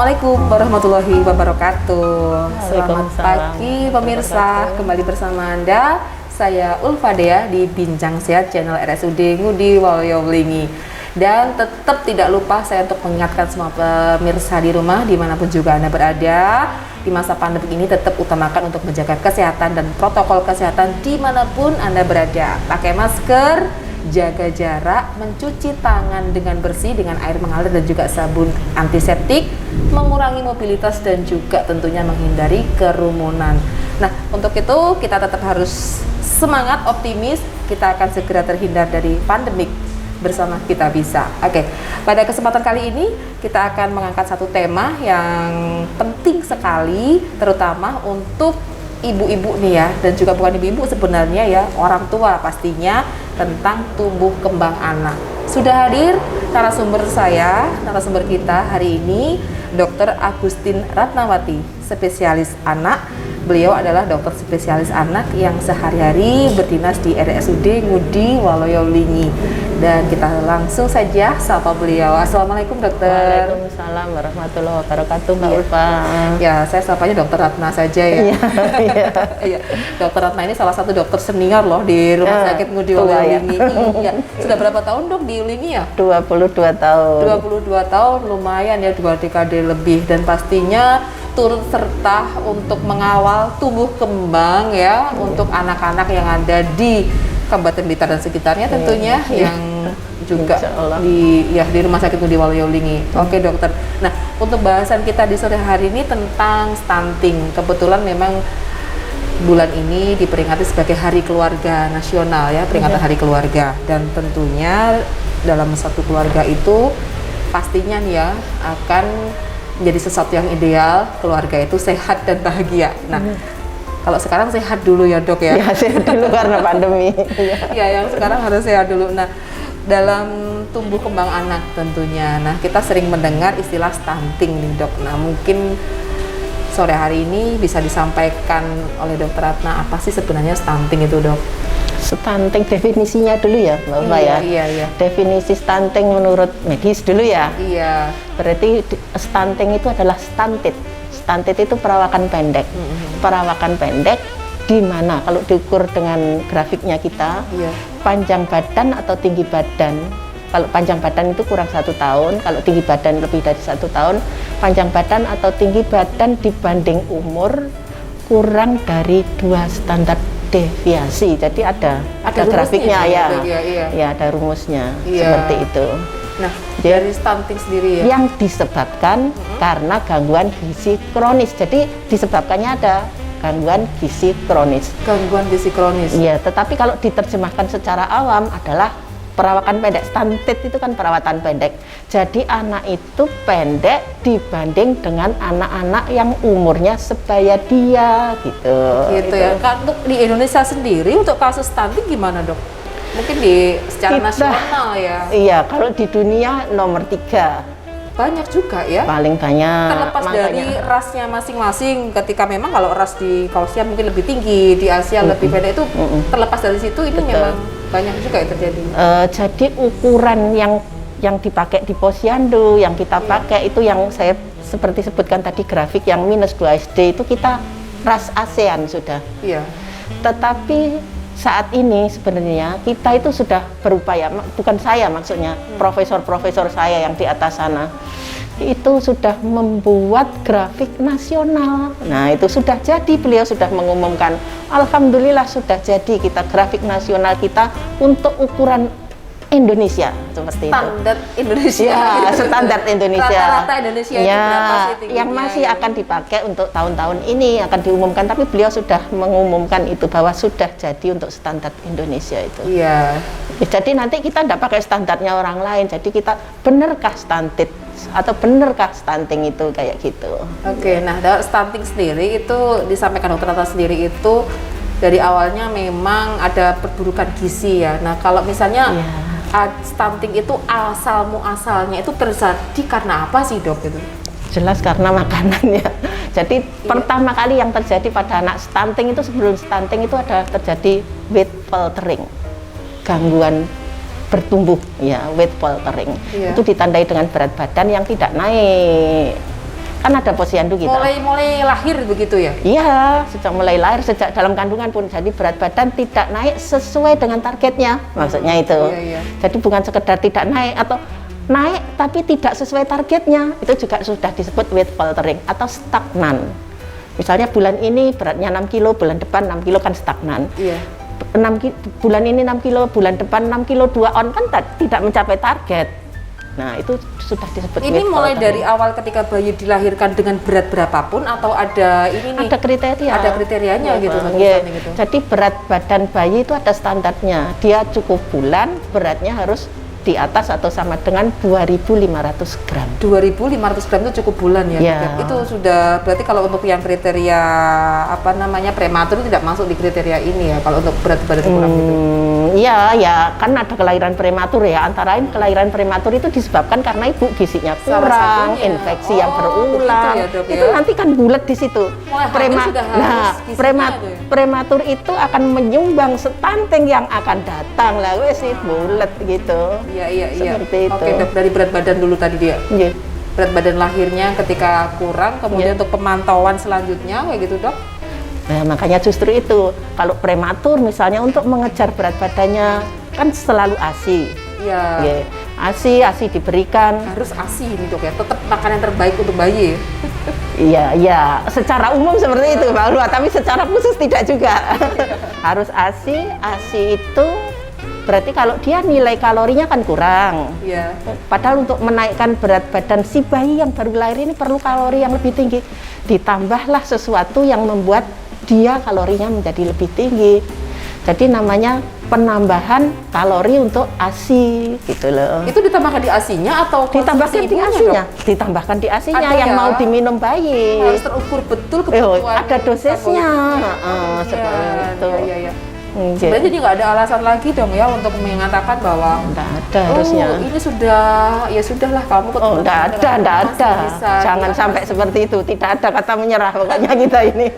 Assalamualaikum warahmatullahi wabarakatuh. Selamat pagi pemirsa, kembali bersama Anda. Saya Ulfa Dea di Bincang Sehat channel RSUD Ngudi Waluyo Wlingi. Dan tetap tidak lupa saya untuk mengingatkan semua pemirsa di rumah dimanapun juga Anda berada, di masa pandemi ini tetap utamakan untuk menjaga kesehatan dan protokol kesehatan dimanapun Anda berada. Pakai masker, jaga jarak, mencuci tangan dengan bersih dengan air mengalir dan juga sabun antiseptik, mengurangi mobilitas dan juga tentunya menghindari kerumunan. Nah, untuk itu kita tetap harus semangat, optimis, kita akan segera terhindar dari pandemik. Bersama kita bisa. Oke, pada kesempatan kali ini kita akan mengangkat satu tema yang penting sekali, terutama untuk ibu-ibu nih ya, dan juga bukan ibu-ibu sebenarnya ya, orang tua pastinya, tentang tumbuh kembang anak. Sudah hadir narasumber kita hari ini, Dr. Agustin Ratnawati, spesialis anak. Beliau adalah dokter spesialis anak yang sehari-hari berdinas di RSUD Ngudi Waluyo Wlingi. Dan kita langsung saja sapa beliau. Assalamualaikum dokter. Waalaikumsalam warahmatullahi wabarakatuh, Mbak Ulfa. Ya, saya sapanya dokter Ratna saja ya. Iya. Dokter Ratna ini salah satu dokter senior loh di Rumah Sakit Ngudi Waluyo Wlingi. Iya. Sudah berapa tahun dok di Wlingi ya? 22 tahun. 22 tahun, lumayan ya, 2 dekade lebih, dan pastinya turut serta untuk mengawal tumbuh kembang ya untuk anak-anak yang ada di Kabupaten Blitar dan sekitarnya tentunya yang juga di Rumah Sakit Ngudi Waluyo Wlingi. Oke dokter. Nah, untuk bahasan kita di sore hari ini tentang stunting. Kebetulan memang bulan ini diperingati sebagai Hari Keluarga Nasional ya, peringatan Hari Keluarga, dan tentunya dalam satu keluarga itu pastinya nih ya akan menjadi sesuatu yang ideal, keluarga itu sehat dan bahagia. Nah, kalau sekarang sehat dulu ya dok ya. Ya sehat dulu karena pandemi. Ya, yang sekarang harus sehat dulu. Nah, dalam tumbuh kembang anak tentunya. Nah, kita sering mendengar istilah stunting nih dok. Nah, mungkin sore hari ini bisa disampaikan oleh dokter Ratna apa sih sebenarnya stunting itu dok? Stunting definisinya dulu ya Mbak Ulfa ya. Iya. Definisi stunting menurut medis dulu ya. Iya. Berarti stunting itu adalah stunted. Stunted itu perawakan pendek. Perawakan pendek di mana kalau diukur dengan grafiknya kita, panjang badan atau tinggi badan. Kalau panjang badan itu kurang 1 tahun, kalau tinggi badan lebih dari 1 tahun. Panjang badan atau tinggi badan dibanding umur kurang dari 2 standar deviasi. Jadi ada grafiknya ya. Ya, ada rumusnya seperti itu. Nah, dari stunting sendiri ya. Yang disebabkan karena gangguan gizi kronis. Jadi disebabkannya ada gangguan gizi kronis. Gangguan gizi kronis. Iya, tetapi kalau diterjemahkan secara awam adalah perawakan pendek. Stunted itu kan perawatan pendek. Jadi anak itu pendek dibanding dengan anak-anak yang umurnya sebaya dia gitu. Gitu ya. Kan untuk di Indonesia sendiri untuk kasus stunting gimana dok? Mungkin secara nasional ya. Iya, kalau di dunia nomor 3. Banyak juga ya. Paling banyak. Terlepas dari rasnya masing-masing. Ketika memang kalau ras di Kausia mungkin lebih tinggi, di Asia lebih pendek, itu terlepas dari situ ini memang banyak juga yang terjadi. Jadi ukuran yang dipakai di posyandu, yang kita pakai itu yang saya seperti sebutkan tadi grafik yang -2 SD itu kita ras ASEAN sudah. Iya. Tetapi saat ini sebenarnya kita itu sudah berupaya, bukan saya maksudnya, profesor-profesor saya yang di atas sana itu sudah membuat grafik nasional. Nah, itu sudah jadi, beliau sudah mengumumkan, alhamdulillah sudah jadi kita grafik nasional kita untuk ukuran Indonesia seperti standar itu. Indonesia. Ya, standar Indonesia. Rata-rata Indonesia ya, itu berapa sih tingginya? Yang masih akan dipakai untuk tahun-tahun ini akan diumumkan, tapi beliau sudah mengumumkan itu bahwa sudah jadi untuk standar Indonesia itu. Iya. Ya, jadi nanti kita tidak pakai standarnya orang lain. Jadi kita benarkah stunted atau benarkah stunting itu kayak gitu. Oke, nah stunting sendiri itu disampaikan dokter Ratna sendiri itu dari awalnya memang ada perburukan gizi ya. Nah, kalau misalnya stunting itu asalnya itu terjadi karena apa sih dok itu? Jelas karena makanan ya. Jadi pertama kali yang terjadi pada anak stunting itu, sebelum stunting itu ada terjadi weight faltering, gangguan bertumbuh ya, weight faltering. Itu ditandai dengan berat badan yang tidak naik. kan ada posyandu kita. Mulai lahir begitu ya? Iya, sejak mulai lahir, sejak dalam kandungan pun. Jadi berat badan tidak naik sesuai dengan targetnya, maksudnya itu. Iya. Jadi bukan sekedar tidak naik atau naik tapi tidak sesuai targetnya, itu juga sudah disebut weight faltering atau stagnan. Misalnya bulan ini beratnya 6 kilo, bulan depan 6 kilo kan stagnan. Iya. Bulan ini 6 kilo, bulan depan 6 kilo 2 on kan tidak mencapai target. Nah, itu sudah disebut ini weight mulai faltering. dari awal ketika bayi dilahirkan dengan berat berapapun atau ada ini nih? Ada kriteria. Ada kriterianya Ya, gitu. ya. Gitu. Jadi berat badan bayi itu ada standarnya. Dia cukup bulan, beratnya harus di atas atau sama dengan 2.500 gram. 2.500 gram itu cukup bulan ya? Ya. Itu sudah, berarti kalau untuk yang kriteria apa namanya prematur tidak masuk di kriteria ini ya, kalau untuk berat badan kurang gitu? Iya, ya kan ada kelahiran prematur ya. Antara lain kelahiran prematur itu disebabkan karena ibu gizinya kurang, infeksi yang berulang. Ya, Dok, itu nanti kan bulat di situ. Prematur itu akan menyumbang stunting yang akan datang lah, wes bulat gitu. Iya. Seperti itu. Oke, Dok, dari berat badan dulu tadi dia. Iya. Berat badan lahirnya ketika kurang, kemudian untuk pemantauan selanjutnya kayak gitu, Dok. Nah, makanya justru itu, kalau prematur misalnya untuk mengejar berat badannya kan selalu ASI. Iya. ASI diberikan. Harus ASI ini, Dok ya, tetap makanan terbaik untuk bayi. Iya, secara umum seperti itu, Mbak Ulfa, tapi secara khusus tidak juga. Harus ASI itu berarti kalau dia nilai kalorinya kan kurang. Iya. Padahal untuk menaikkan berat badan si bayi yang baru lahir ini perlu kalori yang lebih tinggi. Ditambahlah sesuatu yang membuat dia kalorinya menjadi lebih tinggi. Jadi namanya penambahan kalori untuk ASI gitu loh. Itu ditambahkan di ASI-nya atau ditambahkan di ASI-nya? Ditambahkan di ASI-nya yang mau diminum bayi. Harus terukur betul kebutuhan. Ada dosisnya. Seperti itu. Iya. Sebenarnya jadi nggak ada alasan lagi dong ya untuk mengatakan bahwa nggak ada harusnya. Ini sudah, ya sudahlah kamu nggak ada. Jangan sampai seperti itu. Tidak ada kata menyerah pokoknya kita ini.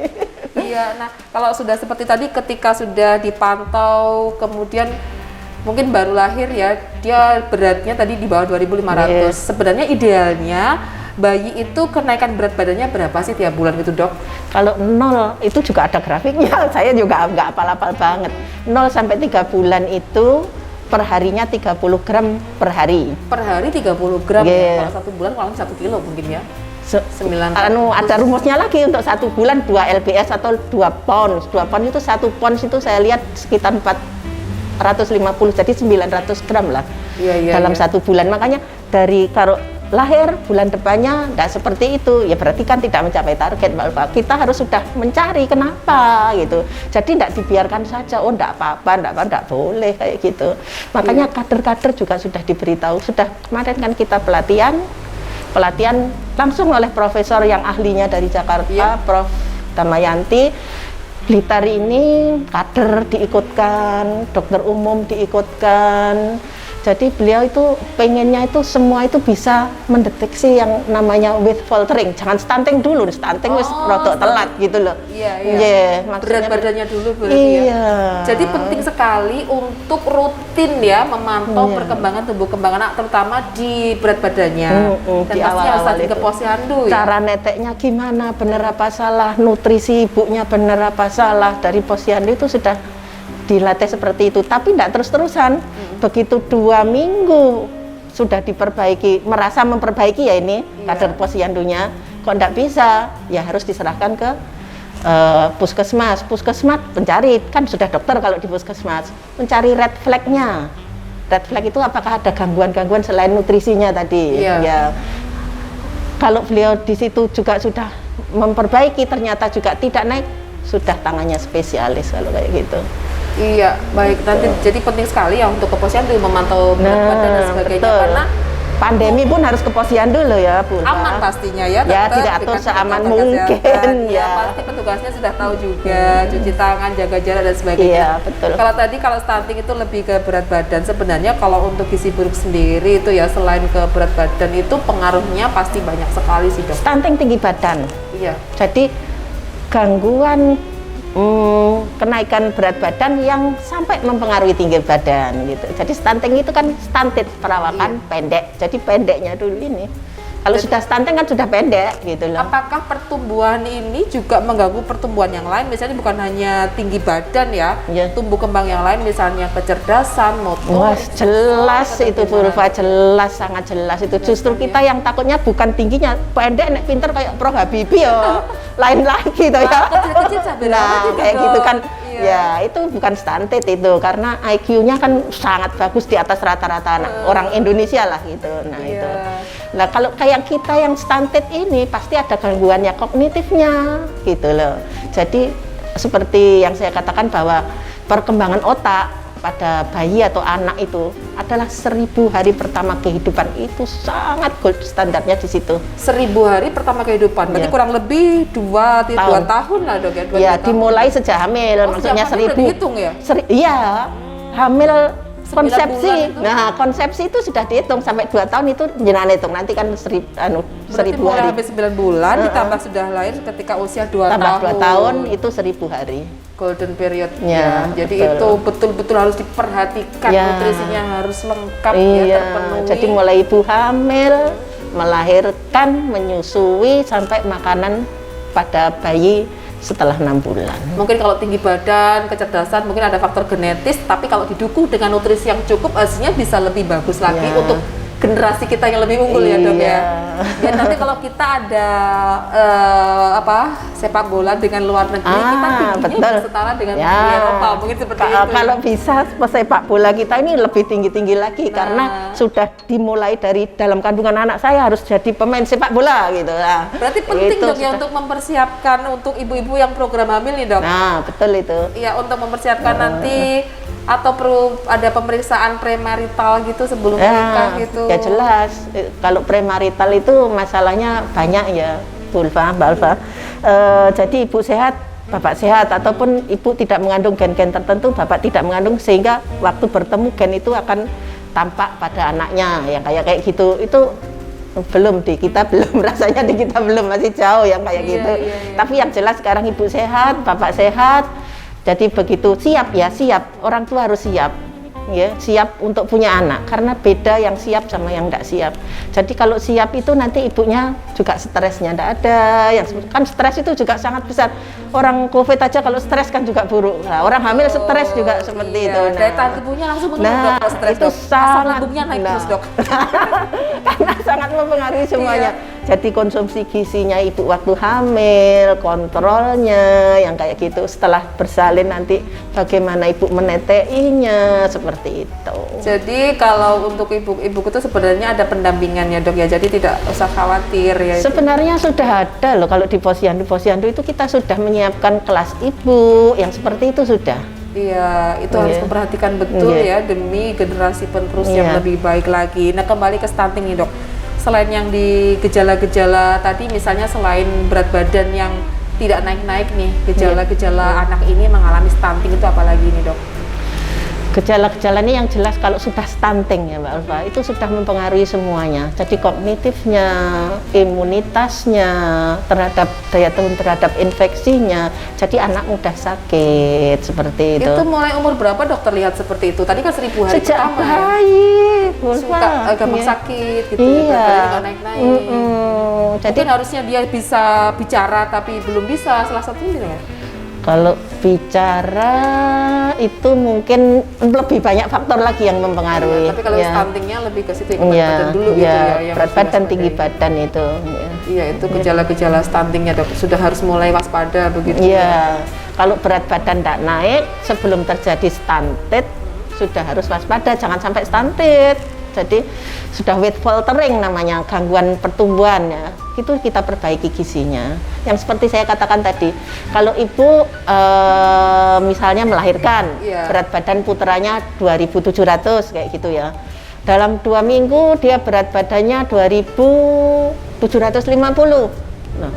Iya, nah kalau sudah seperti tadi ketika sudah dipantau kemudian mungkin baru lahir ya, dia beratnya tadi di bawah 2.500. Sebenarnya idealnya bayi itu kenaikan berat badannya berapa sih tiap bulan gitu, Dok? Kalau 0 itu juga ada grafiknya, saya juga nggak hafal-hafal banget. 0 sampai 3 bulan itu perharinya 30 gram per hari. Per hari 30 gram ya? Kalau 1 bulan kurang 1 kilo mungkin ya? 900. Ada rumusnya lagi untuk 1 bulan 2 lbs atau 2 pounds. 2 pounds itu 1 pounds itu saya lihat sekitar 450, jadi 900 gram lah dalam 1 bulan. Makanya dari kalau lahir bulan depannya tidak seperti itu, ya berarti kan tidak mencapai target, Mbak Ulfa. Kita harus sudah mencari kenapa gitu. Jadi tidak dibiarkan saja, oh tidak apa-apa, tidak boleh kayak gitu. Makanya kader-kader juga sudah diberitahu. Sudah kemarin kan kita pelatihan langsung oleh profesor yang ahlinya dari Jakarta, Prof. Damayanti. Blitar ini kader diikutkan, dokter umum diikutkan. Jadi beliau itu pengennya itu semua itu bisa mendeteksi yang namanya weight faltering. Jangan stunting dulu, stunting wis rodok telat gitu loh. Iya. Berat badannya dulu berarti ya. Jadi penting sekali untuk rutin ya memantau perkembangan tumbuh kembang anak, terutama di berat badannya. Dan di pastinya harus awal-awal ke posyandu ya. Cara neteknya gimana, bener apa salah, nutrisi ibunya bener apa salah, dari posyandu itu sudah dilatih seperti itu, tapi tidak terus-terusan. Begitu 2 minggu sudah diperbaiki, merasa memperbaiki ya ini kader posyandunya, kok tidak bisa, ya harus diserahkan ke puskesmas. Puskesmas mencari, kan sudah dokter kalau di puskesmas, mencari red flag-nya. Red flag itu apakah ada gangguan-gangguan selain nutrisinya tadi. Ya. Kalau beliau di situ juga sudah memperbaiki, ternyata juga tidak naik, sudah tangannya spesialis kalau kayak gitu. Iya, baik. Nanti jadi penting sekali ya untuk ke posyandu memantau berat badan dan sebagainya, karena pandemi pun harus ke posyandu loh ya, Bu. Aman pastinya ya, ya tidak atur seaman mungkin ya. Pasti petugasnya sudah tahu juga cuci tangan, jaga jarak dan sebagainya. Iya, betul. Kalau stunting itu lebih ke berat badan, sebenarnya kalau untuk gizi buruk sendiri itu ya selain ke berat badan itu pengaruhnya pasti banyak sekali sih, Dok. Stunting tinggi badan. Iya. Jadi gangguan kenaikan berat badan yang sampai mempengaruhi tinggi badan gitu. Jadi stunting itu kan stunted, perawakan pendek. Jadi pendeknya dulu ini Kalau sudah stunting kan sudah pendek gitu loh. Apakah pertumbuhan ini juga mengganggu pertumbuhan yang lain? Misalnya bukan hanya tinggi badan ya, tumbuh kembang yang lain, misalnya kecerdasan, motor. Wah, jelas itu Vulva, jelas, sangat jelas itu. Justru kita yang takutnya bukan tingginya, pendek, nek pinter kayak Pro Habibie ya, lain lagi tuh ya. Kecil-kecil sampai kayak gitu kan. Ya, itu bukan stunted itu, karena IQ-nya kan sangat bagus di atas rata-rata orang Indonesia lah gitu. Nah, itu. Nah, kalau kayak kita yang stunted ini pasti ada gangguannya kognitifnya gitu loh. Jadi seperti yang saya katakan bahwa perkembangan otak pada bayi atau anak itu adalah 1000 hari pertama kehidupan, itu sangat gold standarnya di situ. 1000 hari pertama kehidupan, berarti kurang lebih 2 tahun lah dok ya? Iya, dimulai sejak hamil, maksudnya 1000. Dihitung ya? Iya, hamil konsepsi. Nah, konsepsi itu sudah dihitung sampai 2 tahun itu jenengan hitung. Nanti kan 1000 hari. Sampai 9 bulan ditambah sudah lahir ketika usia 2 tambah tahun. 2 tahun itu 1000 hari. Golden period ya. Jadi betul. Itu betul-betul harus diperhatikan, nutrisinya harus lengkap ya, terpenuhi. Jadi mulai ibu hamil, melahirkan, menyusui sampai makanan pada bayi setelah 6 bulan. Mungkin kalau tinggi badan, kecerdasan, mungkin ada faktor genetis, tapi kalau didukung dengan nutrisi yang cukup, hasilnya bisa lebih bagus lagi untuk generasi kita yang lebih unggul ya dok ya. Ya nanti kalau kita ada sepak bola dengan luar negeri, kita tingginya setara dengan Eropa, mungkin seperti itu. Kalau bisa sepak bola kita ini lebih tinggi-tinggi lagi, karena sudah dimulai dari dalam kandungan anak saya harus jadi pemain sepak bola gitu. Nah, berarti penting dok ya untuk mempersiapkan untuk ibu-ibu yang program hamil nih dok. Nah betul itu. Iya, untuk mempersiapkan nanti atau perlu ada pemeriksaan premarital gitu sebelum menikah gitu. Ya jelas, kalau premarital itu masalahnya banyak ya, Mbak Alfa. Jadi ibu sehat, bapak sehat, ataupun ibu tidak mengandung gen-gen tertentu, bapak tidak mengandung, sehingga waktu bertemu gen itu akan tampak pada anaknya yang kayak gitu. Itu belum kita belum rasanya kita belum, masih jauh yang kayak gitu. Tapi yang jelas sekarang ibu sehat, bapak sehat. Jadi begitu siap, orang tua harus siap ya, siap untuk punya anak, karena beda yang siap sama yang tidak siap. Jadi kalau siap itu nanti ibunya juga stresnya tidak ada, yang kan stres itu juga sangat besar. Orang COVID aja kalau stres kan juga buruk. Nah, orang hamil stres juga seperti itu. Nah, daya tahan tubuhnya langsung menurun kalau stres, itu sangat lambungnya naik terus dok. Karena sangat mempengaruhi semuanya. Jadi konsumsi gizinya ibu waktu hamil, kontrolnya yang kayak gitu. Setelah bersalin nanti bagaimana ibu meneteinya, seperti itu. Jadi kalau untuk ibu-ibu itu sebenarnya ada pendampingannya dok ya, jadi tidak usah khawatir ya. Sebenarnya sudah ada loh, kalau di posyandu itu kita sudah menyiapkan kelas ibu yang seperti itu sudah. Iya, itu harus memperhatikan betul ya demi generasi penerus yang lebih baik lagi. Nah, kembali ke stunting nih dok. Selain yang di gejala-gejala tadi, misalnya selain berat badan yang tidak naik-naik nih, gejala-gejala anak ini mengalami stunting itu apalagi nih dok? Gejala-gejalanya yang jelas kalau sudah stunting ya Mbak Alfa, itu sudah mempengaruhi semuanya. Jadi kognitifnya, imunitasnya, terhadap daya tahan terhadap infeksinya. Jadi anak mudah sakit seperti itu. Itu mulai umur berapa dokter lihat seperti itu? Tadi kan 1000 hari sejak pertama bayi, ya? Suka gampang sakit gitu ya, naik-naik. Jadi harusnya dia bisa bicara tapi belum bisa, salah satunya ya? Kalau bicara itu mungkin lebih banyak faktor lagi yang mempengaruhi. Tapi kalau stuntingnya lebih ke situ, berat badan dulu gitu ya. Berat badan, tinggi badan itu. Iya, itu gejala-gejala stuntingnya dok, sudah harus mulai waspada begitu. Iya, kalau berat badan tidak naik sebelum terjadi stunted sudah harus waspada, jangan sampai stunted. Jadi sudah weight faltering namanya, gangguan pertumbuhan ya, itu kita perbaiki gizinya. Yang seperti saya katakan tadi, kalau ibu misalnya melahirkan, berat badan putranya 2700 kayak gitu ya, dalam 2 minggu dia berat badannya 2750. Nah,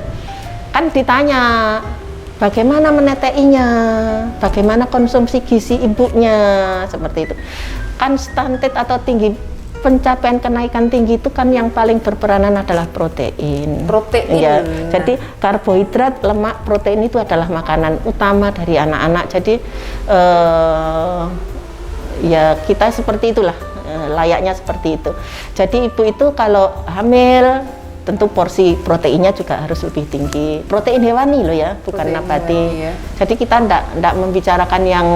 kan ditanya bagaimana meneteinya, bagaimana konsumsi gizi ibunya, seperti itu. Kan stunted atau pencapaian kenaikan tinggi itu kan yang paling berperanan adalah protein. Ya, jadi karbohidrat, lemak, protein itu adalah makanan utama dari anak-anak. Jadi ya kita seperti itulah, layaknya seperti itu. Jadi ibu itu kalau hamil tentu porsi proteinnya juga harus lebih tinggi. Protein hewani loh ya, bukan Protein nabati. hewani, ya. Jadi kita ndak membicarakan yang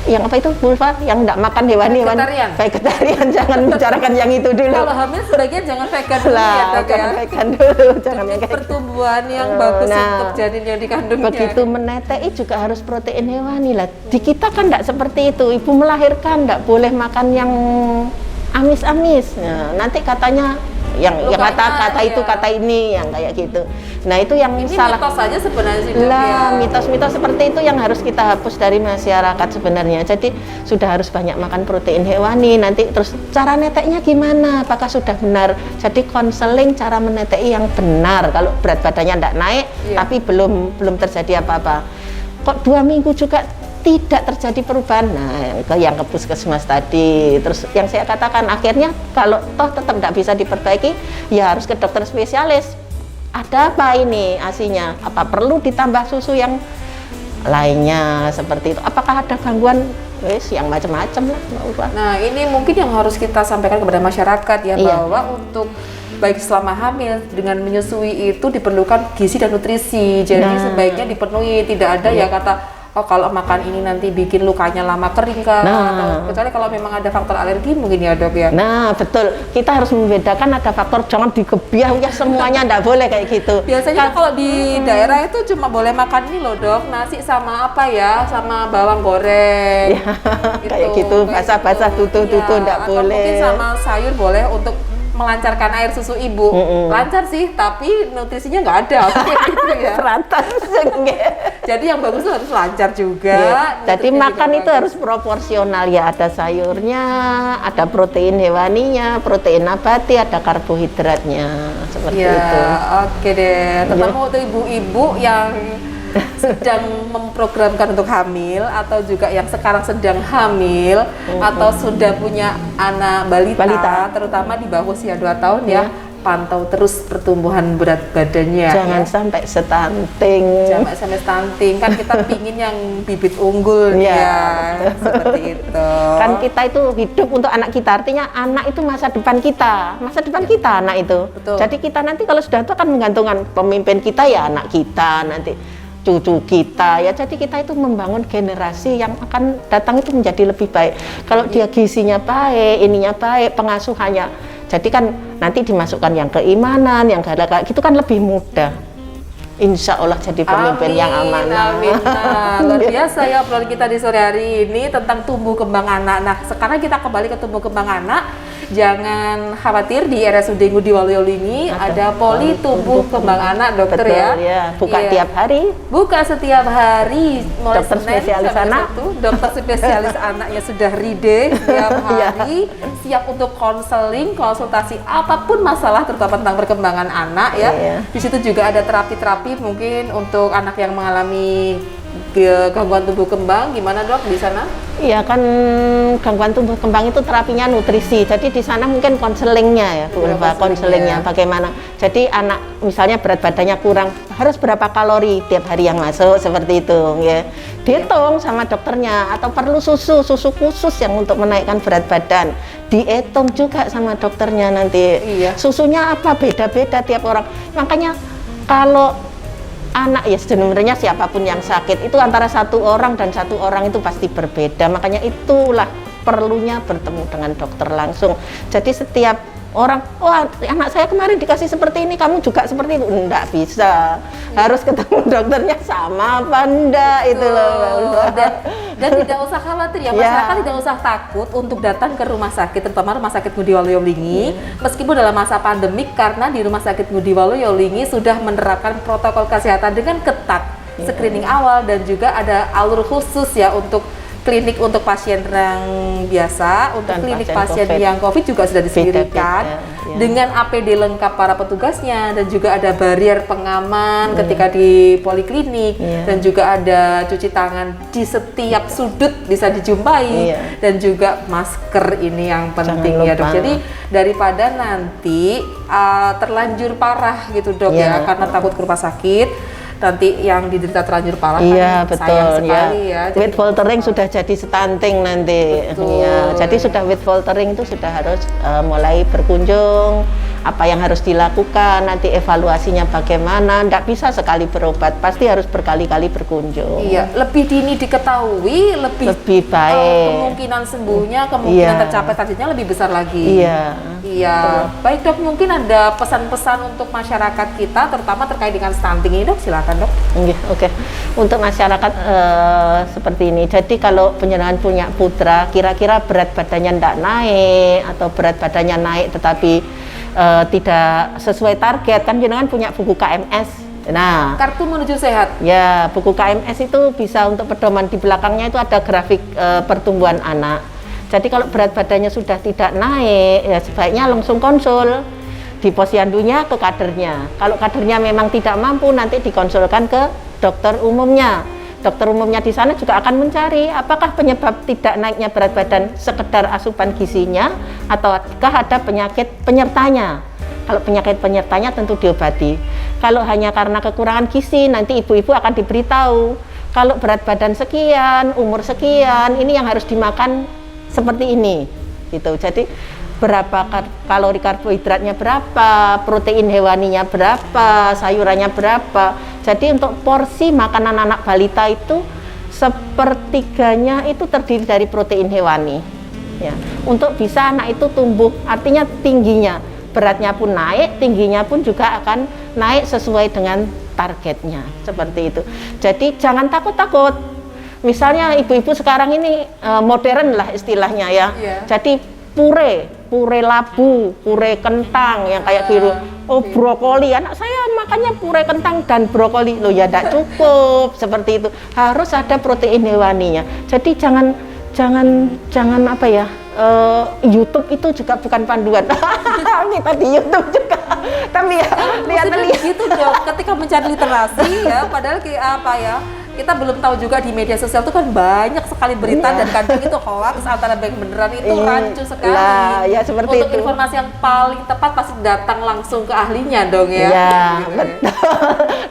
apa itu Ulfa, yang ndak makan hewan-hewan. Vegetarian, jangan bicarakan yang itu dulu. Kalau hamil sebagian jangan vegan dulu ya, Dok, ya. Vegan dulu, jangan yang kayak pertumbuhan yang bagus untuk janin yang dikandungnya. Begitu menetei juga harus protein hewani lah. Di kita kan ndak seperti itu. Ibu melahirkan ndak boleh makan yang amis-amis. Nah, nanti katanya yang kata itu kata ini yang kayak gitu. Nah itu yang ini salah. Mitos saja sebenarnya sih, lah, mitos-mitos seperti itu yang harus kita hapus dari masyarakat sebenarnya. Jadi sudah harus banyak makan protein hewani. Nanti terus cara neteknya gimana? Apakah sudah benar? Jadi konseling cara menetei yang benar. Kalau berat badannya tidak naik, tapi belum terjadi apa-apa. Kok 2 minggu juga tidak terjadi perubahan. Nah, yang ke puskesmas tadi. Terus yang saya katakan akhirnya kalau toh tetap tidak bisa diperbaiki, ya harus ke dokter spesialis. Ada apa ini asinya? Apa perlu ditambah susu yang lainnya seperti itu? Apakah ada gangguan? Yang macam-macam lah. Nah, ini mungkin yang harus kita sampaikan kepada masyarakat ya, bahwa untuk baik selama hamil dengan menyusui itu diperlukan gizi dan nutrisi. Jadi sebaiknya dipenuhi, tidak ada ya kata oh kalau makan ini nanti bikin lukanya lama kering kan, atau kecuali kalau memang ada faktor alergi mungkin ya, Dok ya. Nah betul, kita harus membedakan ada faktor, jangan digebiah ya semuanya, enggak boleh kayak gitu. Biasanya kalau di daerah itu cuma boleh makan ini loh, Dok, nasi sama apa ya, sama bawang goreng ya, kayak gitu, basah-basah tutu-tutu enggak boleh. Mungkin sama sayur boleh untuk melancarkan air susu ibu. Lancar sih, tapi nutrisinya nggak ada. Gitu ya. Jadi yang bagus itu harus lancar juga. Jadi makan itu harus proporsional ya, ada sayurnya, ada protein hewaninya, protein nabati, ada karbohidratnya, seperti itu. Oke deh, terutama untuk ibu-ibu yang sedang memprogramkan untuk hamil, atau juga yang sekarang sedang hamil, atau sudah punya anak balita. Terutama di bawah usia 2 tahun ya, pantau terus pertumbuhan berat badannya. Jangan sampai stunting. Jangan sampai stunting, kan kita pingin yang bibit unggul ya, seperti itu. Kan kita itu hidup untuk anak kita, artinya anak itu masa depan kita, anak itu. Betul. Jadi kita nanti kalau sudah itu akan menggantungkan pemimpin kita ya anak kita, nanti cucu kita ya, jadi kita itu membangun generasi yang akan datang itu menjadi lebih baik. Kalau dia gizinya baik, ininya baik, pengasuhannya, jadi kan nanti dimasukkan yang keimanan, yang kayak gitu kan lebih mudah. Insya Allah jadi pemimpin yang amanah. Amin. Nah, luar biasa ya obrolan kita di sore hari ini tentang tumbuh kembang anak. Nah, sekarang kita kembali ke tumbuh kembang anak. Jangan khawatir, di RSUD Ngudi Waluyo-Lingi ada poli tumbuh kembang anak, dokter. Betul, ya. Buka tiap hari. Buka setiap hari. Mulai dokter Senin spesialis anak. Dokter spesialis anaknya sudah ready setiap hari, siap untuk konsultasi apapun masalah, terutama tentang perkembangan anak ya. Di situ juga ada terapi-terapi mungkin untuk anak yang mengalami gangguan tumbuh kembang. Gimana, Dok, di sana? Iya kan, gangguan tumbuh kembang itu terapinya nutrisi. Jadi di sana mungkin konselingnya ya, Bu Ulfa, konselingnya bagaimana. Jadi anak misalnya berat badannya kurang, harus berapa kalori tiap hari yang masuk, seperti itu ya. Dihitung sama dokternya, atau perlu susu khusus yang untuk menaikkan berat badan. Dihitung juga sama dokternya nanti. Susunya apa, beda-beda tiap orang. Makanya kalau anak ya sebenarnya siapapun yang sakit itu antara satu orang dan satu orang itu pasti berbeda. Makanya itulah perlunya bertemu dengan dokter langsung. Jadi setiap orang, oh anak saya kemarin dikasih seperti ini, kamu juga seperti itu, enggak bisa. Harus ketemu dokternya sama apa enggak, itu loh. Dan tidak usah khawatir ya, masyarakat tidak usah takut untuk datang ke rumah sakit, terutama Rumah Sakit Ngudi Waluyo-Lingi, meskipun dalam masa pandemik, karena di Rumah Sakit Ngudi Waluyo-Lingi sudah menerapkan protokol kesehatan dengan ketat, screening awal, dan juga ada alur khusus ya untuk klinik untuk pasien yang biasa, untuk dan klinik pasien yang COVID juga sudah disediakan dengan APD lengkap para petugasnya, dan juga ada barrier pengaman ketika di poliklinik, dan juga ada cuci tangan di setiap sudut bisa dijumpai, dan juga masker ini yang penting ya, Dok. Jadi daripada nanti terlanjur parah gitu, Dok, ya karena takut ke rumah sakit, nanti yang diderita terlanjur parah kan sayang sekali ya. Weight faltering sudah jadi stunting nanti. Jadi sudah weight faltering itu sudah harus mulai berkunjung apa yang harus dilakukan, nanti evaluasinya bagaimana. Nggak bisa sekali berobat, pasti harus berkali-kali berkunjung. Iya, lebih dini diketahui, lebih baik. Kemungkinan sembuhnya, kemungkinan tercapai targetnya lebih besar lagi. Iya. Iya, baik Dok, mungkin ada pesan-pesan untuk masyarakat kita, terutama terkait dengan stunting ini Dok, silakan Dok. Oke. Untuk masyarakat seperti ini, jadi kalau penjenengan punya putra, kira-kira berat badannya tidak naik, atau berat badannya naik tetapi tidak sesuai target, kan jenengan punya buku KMS. Nah, Kartu Menuju Sehat. Ya, buku KMS itu bisa untuk pedoman, di belakangnya itu ada grafik pertumbuhan anak. Jadi kalau berat badannya sudah tidak naik, ya sebaiknya langsung konsul di posyandunya ke kadernya. Kalau kadernya memang tidak mampu, nanti dikonsulkan ke dokter umumnya. Dokter umumnya di sana juga akan mencari apakah penyebab tidak naiknya berat badan sekedar asupan gizinya ataukah ada penyakit penyertanya. Kalau penyakit penyertanya tentu diobati. Kalau hanya karena kekurangan gizi, nanti ibu-ibu akan diberitahu kalau berat badan sekian, umur sekian, ini yang harus dimakan seperti ini gitu. Jadi berapa kalori karbohidratnya berapa, protein hewaninya berapa, sayurannya berapa. Jadi untuk porsi makanan anak balita itu sepertiganya itu terdiri dari protein hewani ya. Untuk bisa anak itu tumbuh, artinya tingginya, beratnya pun naik, tingginya pun juga akan naik sesuai dengan targetnya, seperti itu. Jadi jangan takut-takut. Misalnya ibu-ibu sekarang ini modern lah istilahnya ya. Jadi pure labu, pure kentang yang kayak gitu. Oh, brokoli, anak saya makannya pure kentang dan brokoli. Loh ya tidak cukup seperti itu. Harus ada protein hewaninya. Jadi jangan apa ya? YouTube itu juga bukan panduan. Kita di YouTube juga. Tapi ya lihat gitu Dok, ketika mencari literasi ya, padahal apa ya? Kita belum tahu juga di media sosial itu kan banyak sekali berita dan kadang itu hoax antara baik beneran itu rancu sekali. Ya seperti untuk itu. Informasi yang paling tepat pasti datang langsung ke ahlinya dong ya. Ya betul.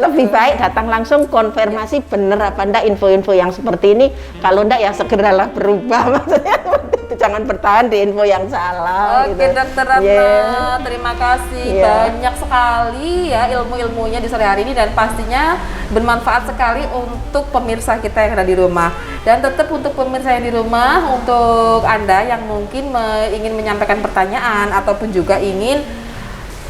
Lebih baik datang langsung konfirmasi bener apa enggak info-info yang seperti ini. Kalau enggak ya segeralah berubah, maksudnya itu, jangan bertahan di info yang salah. Oke gitu. Dokter Ratna, terima kasih banyak sekali ya ilmu-ilmunya di sore hari ini dan pastinya bermanfaat sekali untuk pemirsa kita yang ada di rumah. Dan tetap untuk pemirsa yang di rumah, untuk Anda yang mungkin ingin menyampaikan pertanyaan ataupun juga ingin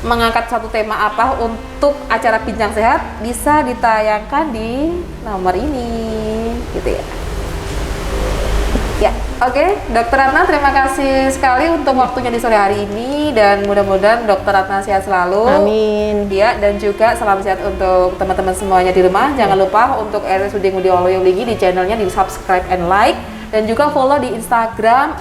mengangkat suatu tema apa untuk acara Bincang Sehat, bisa ditayangkan di nomor ini gitu ya. Ya, oke, Dokter Ratna, terima kasih sekali untuk waktunya di sore hari ini dan mudah-mudahan Dokter Ratna sehat selalu. Amin. Ya, dan juga salam sehat untuk teman-teman semuanya di rumah. Jangan lupa untuk RSUD Ngudi Waluyo di channelnya di subscribe and like, dan juga follow di Instagram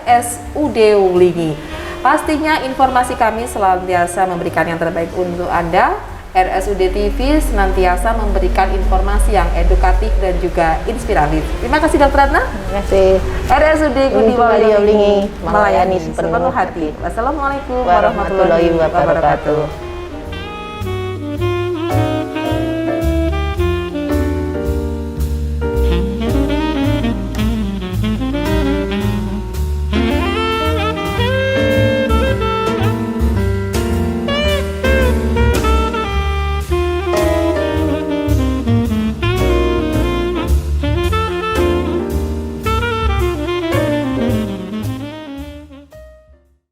@rsudwlingi. Pastinya informasi kami senantiasa memberikan yang terbaik untuk Anda. RSUD TV senantiasa memberikan informasi yang edukatif dan juga inspiratif. Terima kasih Dokter Ratna. Terima kasih. RSUD Ngudi Waluyo melayani sepenuh hati. Wassalamualaikum warahmatullahi wabarakatuh.